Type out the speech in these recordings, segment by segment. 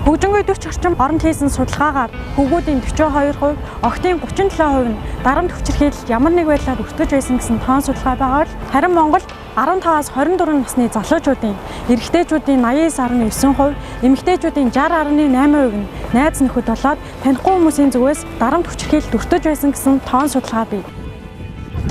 Хөгжингүй 40 орчим оронд хийсэн судалгаагаар хөвгүүдийн 42%, охидын 37% нь дарамт хүчирхийлэлд ямар нэг байдлаар өртгөж байсан гэсэн тоон судалгаа байгаа бол харин Монголд 15-аас 24 насны залуучуудын, эрэгтэйчүүдийн 89.9%, эмэгтэйчүүдийн 60.8% нь найз нөхөд болоод танихгүй хүмүүсийн зүгээс дарамт хүчирхийлэлд өртөж байсан гэсэн тоон судалгаа бий.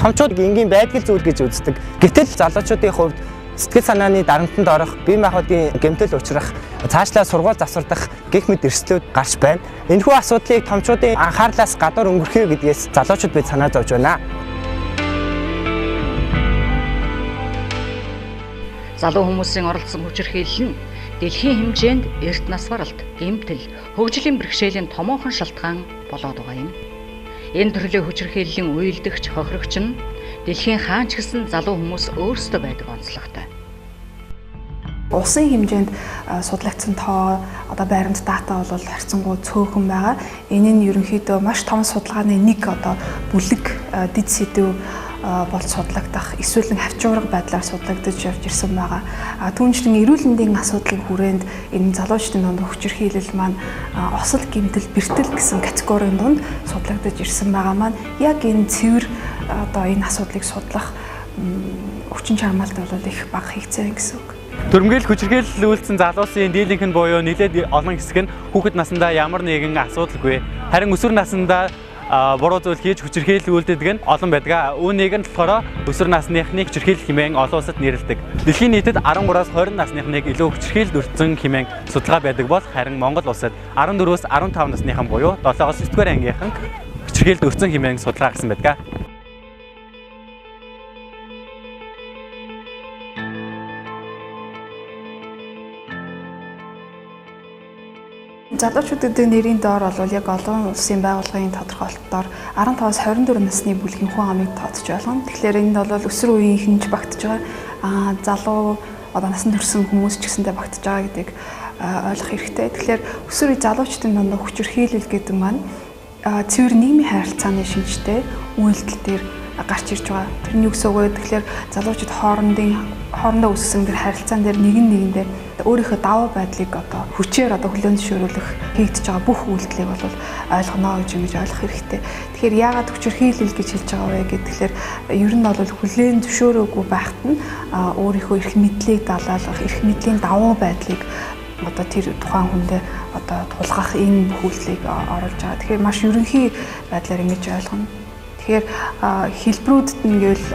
Томчууд энгийн байдгал зүйл гэж үздэг. Гэвтэл залуучуудын хувьд сэтгэл санааны дарамтанд орох, бие махбодын гэмтэл учрах, цаашлаа сургууль завсардах гэх мэт эрсдлүүд гарч байна. Энэхүү асуудлыг томчуудын анхаарлаас гадуур өнгөрөхөө гэдгээс залуучууд бид санаа зовж байна. Залуу хүмүүсийн оролцсон хүчирхийлэл нь дэлхийн хэмжээнд эрт нас баралт, гэмтэл, хөгжлийн бэрхшээлийн томоохон шалтгаан болоод байгаа юм. Энэ төрлийн хүчирхийллийн үйлдэгч, хохирогч нь дэлхийн хаан ч гэсэн залуу хүмүүс өөрсдөө байдаг онцлогтой. Улсын хэмжээнд судлагдсан тоо одоо байрамд дата бол харьцангуй цөөхөн байгаа. Энэ нь ерөнхийдөө маш том судалгааны нэг одоо бүлэг дэд сэдв болж судлагдах, эсвэл хавчуурга байдлаар судлагдаж явж ирсэн байгаа. Түүнчлэн эрүүл мэндийн асуудлын хүрээнд энэ залуучдын дунд хүчирхийлэл маань осол, гэмтэл, бэртэл гэсэн категорийн дунд судлагдаж ирсэн байгаа маань яг энэ цэвэр одоо энэ асуудлыг судлах хүчин чармаалт бол их бага хэрэгцээ гэсэн үг. Төрөмгөл хүчирхийлэл үйлдсэн залуусын дийлэнх нь буюу нэлээд олон хэсэг нь хүүхэд наснда ямар нэгэн асуудалгүй. Харин өсвөр наснда буруу зүйл хийж хүчирхийлэл үйлддэг нь олон байдаг. Үүнийг нь болохоор өсвөр насныхны хүчирхийлэл хэмээн олон улсад нэрлэдэг. Дэлхийн нийтэд 13-аас 20 насныхныг илүү хүчирхийлэлд өртсөн хэмээн судалгаа байдаг бол харин Монгол улсад 14-өөс 15 насныхан буюу 7-оос 9-р ангийнхан хүчирхийлэлд өртсөн хэмээн судалгаа гаргасан байдаг. Залуучуудын нэрийн доор бол яг олон улсын байгууллагын тодорхойлолтоор 15-аас 24 насны бүлгийн хүн амыг тооцож байна. Тэгэхээр энд бол өсвөр үеийн хинж багтаж байгаа. Залуу одоо насанд хүрсэн хүмүүс ч гэсэндээ багтаж байгаа гэдгийг ойлгох хэрэгтэй. Тэгэхээр өсвөр үеийн залуучдын дунд хүчирхийлэл гэдэг маань цэвэр нийгмийн харилцааны шинжтэй үйлдэл дээр гарч ирж байгаа. Тэрний үгс өгөө тэгэхээр залуучууд хоорондоо үүссэн тэр харилцаан дээр нэгэндээ өөрийнхөө даваа байдлыг одоо хүчээр одоо хүлээн зөвшөөрүүлэх хийгдэж байгаа бүх үйлдэлийг бол ойлгоно гэж ойлгох хэрэгтэй. Тэгэхээр яагаад хүчирхийлэл гэж хэлж байгаа вэ гэхээр ер нь бол хүлээн зөвшөөрөөгүй байхад нь өөрийнхөө эрх мэдлийг далаалгах, эрх мэдлийн даваа байдлыг одоо тэр тухайн хүндээ одоо тулгах энэ бүх үйлдэлийг оруулж байгаа. Тэгэхээр маш ерөнхий байдлаар ингэж ойлгоно. Тэгэхээр хэлбэрүүдэд нь гэвэл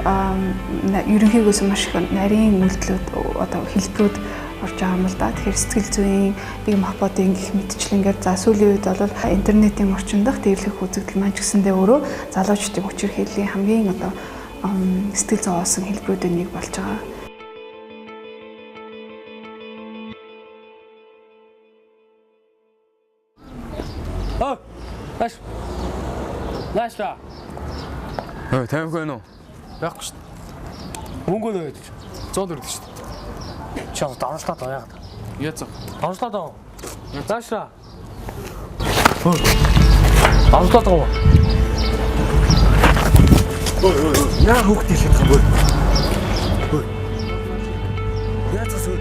ерөнхийгөөс маш их нарийн үйлдэлүүд одоо хэлбэрүүд орж байгаа юм л да. Тэгэхээр сэтгэл зүйн, бие махбодын гэх мэтчлэнгээр за сүүлийн үед бол интернетийн орчин дах дээрлэх үзэгдэл маань ч гэсэндээ өөрөө залуучдын хүчирхийллийн хамгийн одоо сэтгэл зовоосон хэлбэрүүдийн нэг болж байгаа. Наашла. Таймгүй нөө. Байхгүй шүү дээ. Мөнгө нөө гэж. 100 төгрөг шүү дээ. Чаа давшлаа даа яагаад. Яцаа. Давшлаа даа. Наашла. Давшлаа даа. Яа хүүхд хэлэх юм бэ? Яцаа сүү.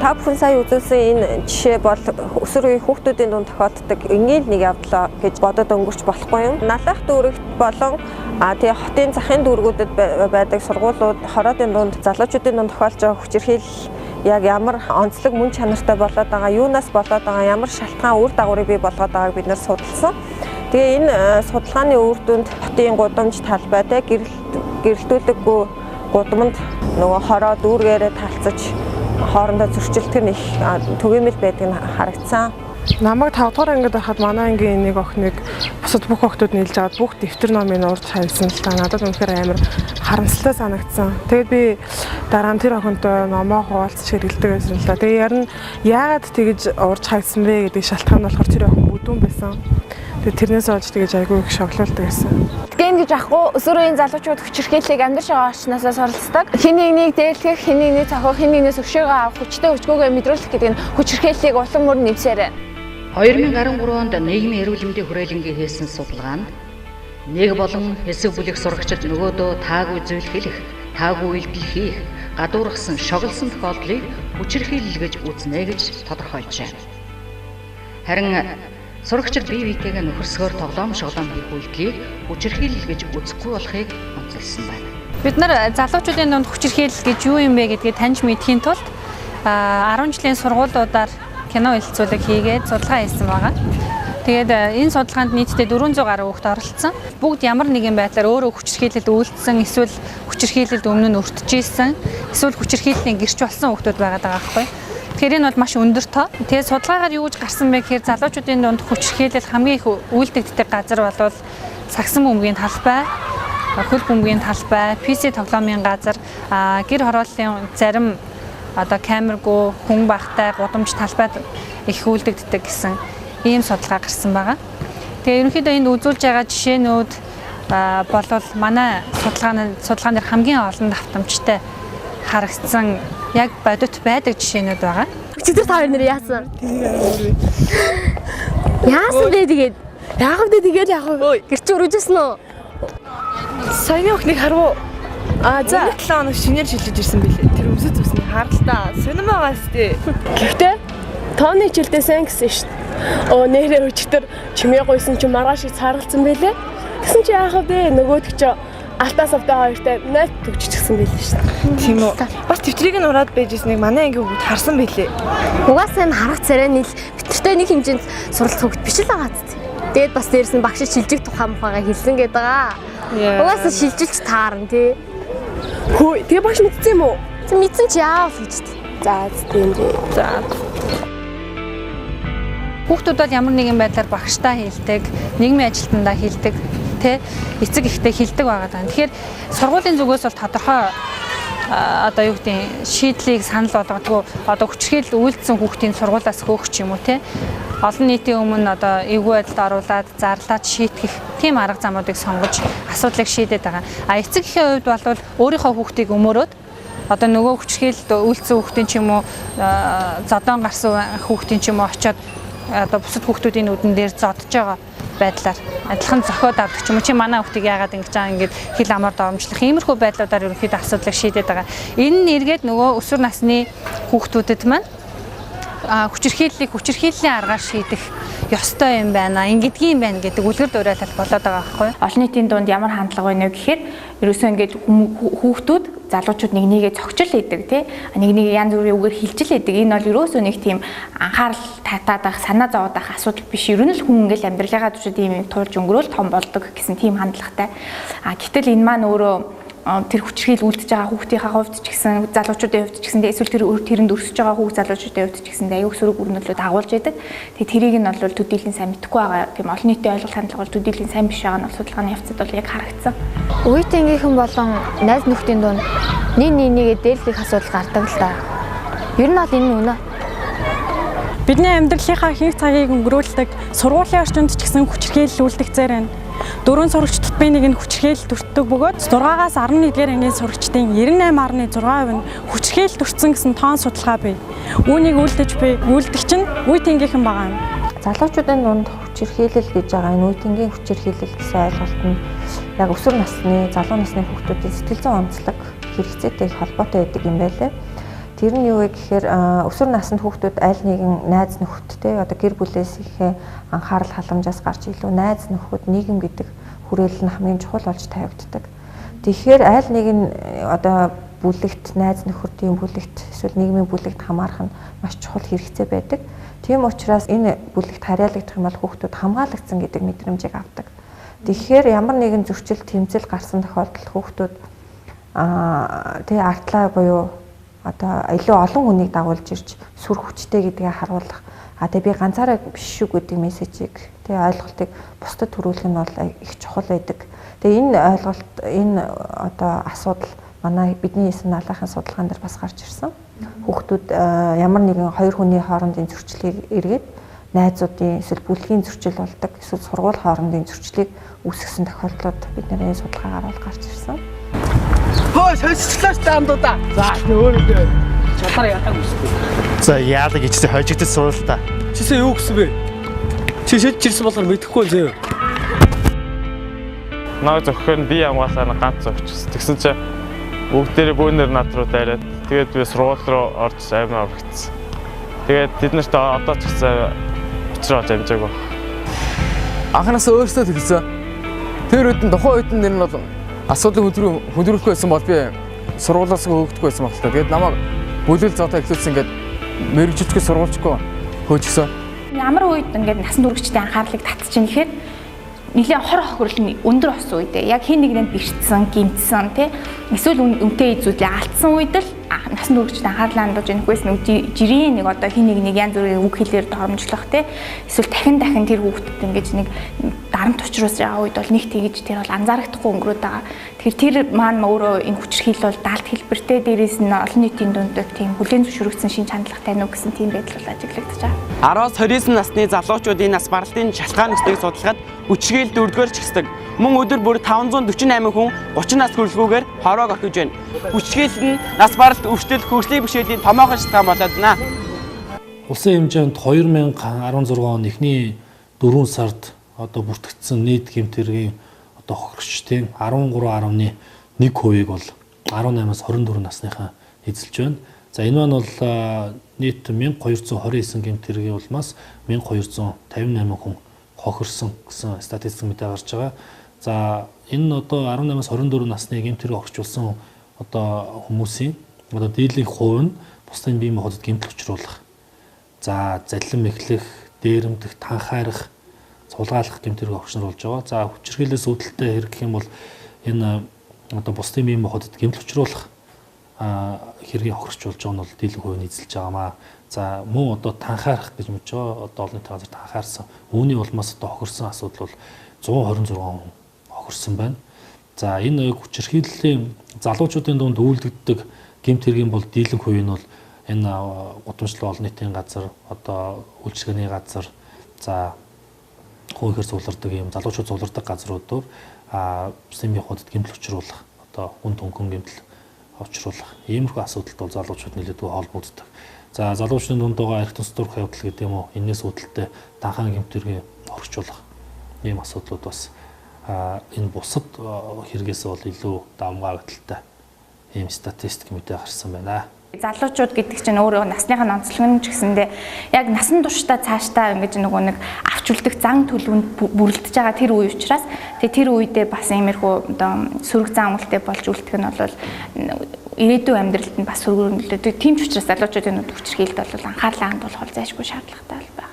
Та бүхэн сая үзүүлсэн энэ жишээ бол өсвөр үеийн хүүхдүүдийн дунд тохиолддог энгийн нэг явдал гэж бодоод өнгөрч болохгүй юм. Налах дүүрэгт болон тэгээ хотын захын дүүргүүдэд байдаг сургуулиуд хороодын дунд залуучуудын дунд тохиолж байгаа хүчирхийлэл яг ямар онцлог мөн чанартай болоод байгаа, юунаас болоод байгаа, ямар шалтгаан үр дагаврыг бий болгоод байгааг бид нэр судалсан. Тэгээ энэ судалгааны үр дүнд хотын гудамж талбайтай гэрэлтүүлэггүй гудамд нөгөө хороо дүүргээрээ талцаж хоорондоо зөрчилдөг нь их түгээмэл байдаг нь харагдсан. Намайг 5 дугаар ангид байхад манай ангийн нэг охиныг бусад бүх охтууд нийлж аваад бүх дэвтэр номыг урд хайсан л та надад үнэхээр амар харамсалтай санагдсан. Тэгээд би дараа нь тэр охинтой номоо хуваалцаж хэрэглэдэг байсан л та. Тэгээд ярин яагаад тэгж урд хайсан бэ гэдэг шалтгаан нь болохоор тэр охин бүдүүн байсан. Тэгээд тэрнээс олж тэгж айгүй их шоглуулдаг байсан. Гэн гэж ахгүй өсвөр үеийн залуучууд хүчирхийллийг амьдарч байгаа орчноосоо суралцдаг. Хэн нэгнийг дээрлэх, хэн нэгнийг цохох, хэн нэгнээс өшөөгөө авах, хүчтэй өчгөөгөө мэдрүүлэх гэдэг нь хүчирхийллийг улам мөр нэмсээр. 2013 онд нийгмийн эрүүл мэндийн хүрээлэнгийн хийсэн судалгаанд Нэг болон хэсэг бүлэг сурагчид нөгөөдөө таагүй зүйл хэлэх, таагүй үйлдэл хийх, гадуурхсан, шоглосон тохиолдлыг хүчирхийлэл гэж үзнэ гэж тодорхойлжээ. Харин сурагчид бие биетэйгээ нөхөрсгөөр тоглоом шоглоом хийх үйлдэлийг хүчирхийлэл гэж үзэхгүй болохыг онцлсан байна. Бид нар залуучуудын дунд хүчирхийлэл гэж юу юм бэ гэдгийг таньж мэдхийн тулд 10 жилийн сургуулиудаар кино хэлэлцүүлэг хийгээд судалгаа хийсэн байгаа. Тэгээд энэ судалгаанд нийтдээ 400 гаруй хүүхэд оролцсон. Бүгд ямар нэгэн байдлаар өөрөө хүчирхийлэлд үйлдсэн, эсвэл хүчирхийлэлд өмнө нь өртөжсэн, эсвэл хүчирхийллийн гэрч болсон хүүхдүүд байгаа байхгүй. Тэгэхээр энэ бол маш өндөр тоо. Тэгээд судалгаагаар юу гэж гарсан бэ гэхээр залуучуудын дунд хүчирхийлэл хамгийн их үйлдэгддэг газар бол сагсан бөмбөгийн талбай, хөл бөмбөгийн талбай, PC тоглоомын газар, гэр хорооллын зарим камергүй, хүн багтай, гудамж талбайд их үйлдэгддэг гэсэн ийм судалгаа гарсан байгаа. Тэгээ ерөнхийдөө энд үзүүлж байгаа жишээнүүд болвол манай судалгааны хамгийн олон давтамжтай харагдсан яг бодит байдаг жишээнүүд байгаа. Өчигдөр та хоёр нэр яасан? Яасан бэ тэгээд? Яах вэ тэгээд яах вэ? Гэрч өрөөжсэн үү? Саяны охиныг харав. За 7 хоног шинээр шилжиж ирсэн билээ. Тэр өмсөж зүсний харалтаа. Сонирм байгаа сте. Гэхдээ тооны хичээлдээ сайн гэсэн шүү дээ. Оо нэрээ өчтөр чимээ гойсон чи маргааш их цааргалцсан байлээ. Гэсэн чи яах вэ? Нөгөөдөг чи алтаа савтай хоёртай найз төгжчихсэн байлээ шүү дээ. Тийм үү. Бас төвчрийг нь ураад байж ирснийг манай ангийн хүүхд харсан байлээ. Угаасаа энэ харах царай нийл битэртэй нэг хэмжээнд суралц хүүхд биш л байгаа зү. Тэгээд бас дээрс нь багш шилжих тухай мухагаа хэлсэн гээд байгаа. Угаасаа шилжилж таарна тий. Хөөе, тэгээ багш мэдсэн юм уу? Мэдсэн чи яав гэж. За тийм дээ. За. Хүүхдүүд бол ямар нэгэн байдлаар багштай хэлдэг, нийгмийн ажилтнаа хэлдэг, тэ эцэг ихтэй хэлдэг байгаа даа. Тэгэхээр сургуулийн зүгээс бол тодорхой юу гэдэг шийдлийг санал болгодгоо хүчирхийлэл үйлдсэн хүүхдийн сургуулиас хөөх ч юм уу тэ олон нийтийн өмнө эвгүй байдалд оруулаад зарлаад шийтгэх тийм арга замуудыг сонгож асуудлыг шийдээд байгаа. Эцэг эхийн хувьд бол өөрийнхөө хүүхдийг өмөрөөд нөгөө хүчирхийлэлд үйлдсэн хүүхдийн ч юм уу зодон гарсан хүүхдийн ч юм уу очиод бусад хүүхдүүдийн нүдэн дээр зодж байгаа байдлаар адилхан зохиод авдаг ч юм уу чи манай хүүхдийг яагаад ингэж байгаа ингээд хил амар доомжлох иймэрхүү байдлуудаар ерөнхийдөө асуудлыг шийдээд байгаа. Энэ нь эргээд нөгөө өсвөр насны хүүхдүүдэд маань хүчирхийллийн аргаар шийдэх ёстой юм байна, ингэдгийм байна гэдэг үлгэр дуурайлал болоод байгаа байхгүй юу? Олон нийтийн дунд ямар хандлага байна вэ гэхээр ерөөсөө ингээд хүүхдүүд залуучууд нэг нэгээ цогцол хийдэг тий нэг янз бүрийн үгээр хилжил хийдэг. Энэ бол ерөөсөө нэг тийм анхаарал татаад байх, санаа зовоод байх асуудал биш. Ер нь л хүн ингээл амьдралынхаа туршид ийм туулж өнгөрөөл том болдог гэсэн тийм хандлагатай. Гэтэл энэ маань өөрөө тэр хүчирхийлэл үлдэж байгаа хүүхдийнхээ хувьд ч гэсэн залуучуудын хувьд ч гэсэн эсвэл тэрэнд өрсөж байгаа хүүхд залуучуудын хувьд ч гэсэн аюул сөрөг өрнөлөд агуулж яадаг. Тэгээ тэрийг нь бол төдийлөн сайн мэдэхгүй байгаа. Тийм олон нийтийн ойлголт хандлага бол төдийлөн сайн биш байгаа нь бол судалгааны явцад бол яг харагдсан. Үе тэнгийнхэн болон найз нөхдийн дунд нэгээ дээрлэх асуудал гардаг л да. Ер нь бол энэ үнэ. Бидний амьдралынхаа ихэнх цагийг өнгөрүүлдэг сургуулийн орчинд ч гэсэн хүчирхийлэл үлдэгцээр байна. 4 сурагчдад би нэг нь хүчирхийлэл төртдөг бөгөөд 6-аас 11-р ангийн сурагчдын 98.6% нь хүчирхийлэл төрсөн гэсэн тоон судалгаа бий. Үүнийг үлдэгч нь үе тэнгийнхэн байгаа юм. Залуучуудын дунд хүчирхийлэл гэж байгаа энэ үе тэнгийн хүчирхийлэл гэсэн ойлголт нь яг өсвөр насны, залуу насны хүүхдүүдийн сэтгэл зүйн онцлог хэрэгцээтэй холбоотой байдаг юм байлээ. Тэр нь юу вэ гэхээр өсвөр наснд хүүхдүүд аль нэгэн найз нөхөдтэй гэр бүлээс их анхаарал халамжаас гарч илүү найз нөхөд нийгэм гэдэг хүрээлэл нь хамгийн чухал болж тавигддаг. Тэгэхээр аль нэгэн бүлэгт найз нөхөдийн бүлэгт эсвэл нийгмийн бүлэгт хамаарах нь маш чухал хэрэгцээ байдаг. Тийм учраас энэ бүлэгт харьяалагдах юм бол хүүхдүүд хамгаалагдсан гэдэг мэдрэмжийг авдаг. Тэгэхээр ямар нэгэн зөрчил тэмцэл гарсан тохиолдолд хүүхдүүд артлаа буюу илүү олон хүнийг дагуулж ирж сүр хүчтэй гэдгээ харуулах. Би ганцаараа биш шүү гэдэг мессежийг ойлголтыг бусдад төрүүлэх нь бол их чухал байдаг. Энэ ойлголт асуудал манай бидний эсрэг налахын судалгаан дээр бас гарч ирсэн. Хүүхдүүд ямар нэгэн хоёр хүний хоорондын зөрчлийг эргээд найзуудын эсвэл бүлгийн зөрчил болдог эсвэл сургууль хоорондын зөрчлийг үүсгэсэн тохиолдлууд бидний судалгаагаар бол гарч ирсэн. Хөөе, сонсчлаа шүү дээ амдуудаа. За, өөрөө чадвар яадаг юм шүү дээ. За, яадаг гэж хожигдож суул та. Чисээ юу гэсэн бэ? Чи шийдэж ирсэн болохоор мэдэхгүй зөө. Наа зөхөх нь би хамгаалаа ганц зөгч. Тэгсэн чинь бүгдээрээ бөөнөр над руу дайраад тэгээд би сургууль руу орж аймаа аврагдсан. Тэгээд бид нарт одоо ч гэсэн уучраа амжаагүй. Анханаас өөрсдөө тэгсэн. Тэр үед нь тухайн үед нэр нь бол асуудлыг хөдөлгөх байсан бол би сургуулиас хөөгдөхгүй байсан баг л та. Тэгээд намайг бүлээл зоотоо ихлүүлсэн ингээд мэрэгжлэхгүй сургуульчгүй хөөжсөн. Ямар үед ингээд насан туршидчдын анхаарлыг татчихна гэхээр нэлээд хор хохирол өндөр болсон үедээ яг хин нэгэнд бэрчсэн, гимтсэн тий эсвэл үнтэй зүйлээ алдсан үед л насан туршидчдын анхаарлаа хандуулж энэхээс нэг жирийн нэг одоо хин нэг янз бүрийн үг хэлээр тохиромжлох тий эсвэл дахин тэр хүүхдэд ингээд нэг дарамт учруулж байгаа үед бол нэг тэгэж тэр бол анзаарахдаггүй өнгөрөөд байгаа. Тэгэхээр тэр маань өөрөө энэ хүчирхийл бол даалт хэлбэртэй дээрээс нь олон нийтийн дунд тийм бүлээн зөвшөөрөгдсөн шин чанарлагатай нүг гэсэн тийм байдал бол ажиглагдаж байгаа. 10-29 насны залуучууд энэ нас баралтын шалтгаан нөхцөлийг судлахад хүчирхийл дөрөвдүгээр чигсдэг. Мөн өдөр бүр 548 хүн 30 нас хүрэхгүйгээр хороог орхиж байна. Хүчирхийл нь нас баралт өвчлөл хөгжлийн бэрхшээлийн томоохон шалтгаан болоод байна. Улсын хэмжээнд 2016 он эхний 4 сард одоо бүртгэгдсэн нийт гэмтэргийн одоо хохирогчдын 13.1%-ийг бол 18-аас 24 насныхаа эзэлж байна. За энэ маань бол нийт 1229 гэмтэргийн улмаас 1258 хүн хохирсон гэсэн статистик мэдээ гарч байгаа. За энэ одоо 18-аас 24 насны гэмтэрийг хохирчулсан одоо хүмүүсийн одоо дийлэнх хувь нь бусдын бие махбодод гэмтэл учруулах. За заллин мэхлэх, дээрэмдэх, танхаарах, сулгаалах гэмтэрийг хохирчнор болж байгаа. За хүчирхийлээс үүдэлтэй хэрэг гэх юм бол энэ одоо бусдын бие махбодод гэмтэл учруулах хэргийг хохирч болж байгаа нь бол дийлэнх хувь нь эзэлж байгаамаа. За мөн одоо танхаарах гэж мэдж байгаа одоо олон нийтийн газар танхаарсан. Үүний улмаас одоо хохирсон асуудал бол 126 хүн хохирсон байна. За энэ хүчирхийллийн залуучуудын дунд үйлдэгддэг гэмт хэргийн бол дийлэнх хувь нь бол энэ гудамжлал олон нийтийн газар одоо үйлчилгээний газар за хуугаар зулардаг юм залуучууд зулардаг газруудаар бусдын бие махбодод гэмтэл учруулах одоо хүн төнгөн гэмтэл учруулах иймэрхүү асуудалд бол залуучууд нэлээдгүй холбогддог. За залуучуудын дунд байгаа арх тус дурх явдал гэдэг юм уу энэс үүдэлтэй данхан гэмтэргийн орчуулах ийм асуудлууд бас энэ бусад хэрэгээс бол илүү давмгай байдалтай ийм статистик мэдээ гарсан байна. Залуучууд гэдэг чинь өөрөө насныхаа онцлог нь ч гэсэндээ яг насан туршдаа цаашдаа ингэж нөгөө нэг авч үлдэх зан төлөвөнд бүрэлдэж байгаа тэр үе учраас тэр үедээ бас иймэрхүү одоо сөрөг зан үлтэй болж үлдэх нь бол ирээдүйн амьдралд нь бас сөргөөрөлдөг. Тийм ч учраас залуучуудын хүчирхийлд бол анхаарлаа хандуулах зайлшгүй шаардлагатай байна.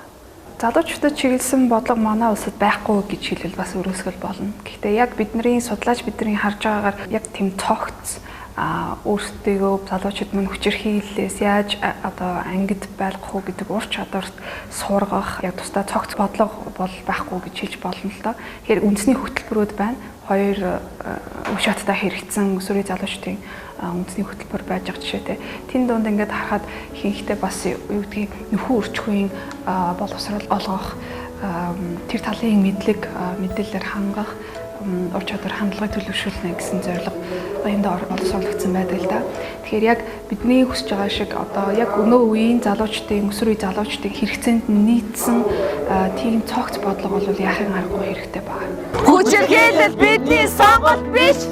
Залуучуудад чиглэсэн бодлого манай улсад байхгүй гэж хэлбэл бас өрөөсгөл болно. Гэхдээ яг бидний судлаач бидний харж байгаагаар яг тийм цогц өөрсдөө залуучууд мань хүчирхийллээс яаж одоо ангид байлгах уу гэдэг ур чадварт сургах яг тусдаа цогц бодлого бол байхгүй гэж хэлж болно л доо. Тэгэхээр үндэсний хөтөлбөрүүд байна. Хоёр үе шаттай хэрэгцсэн өсвөрийн залуучдын үндэсний хөтөлбөр байж байгаа жишээтэй. Тэн дунд ингээд харахад ихэнхдээ бас юу гэдгийг нөхөн өрчхүйн боловсрол олгох тэр талын мэдээлэлээр хангах ур чадвар хандлагыг төлөвшүүлнэ гэсэн зорилго энд боловсруулагдсан байдаг л да. Тэгэхээр яг бидний хүсэж байгаа шиг одоо яг өнөө үеийн залуучдын өсвөр үеийн залуучдын хэрэгцээнд нийцсэн тийм цогц бодлого бол яахын аргагүй хэрэгтэй байна. Хүчирхийлэл бидний сонголт биш.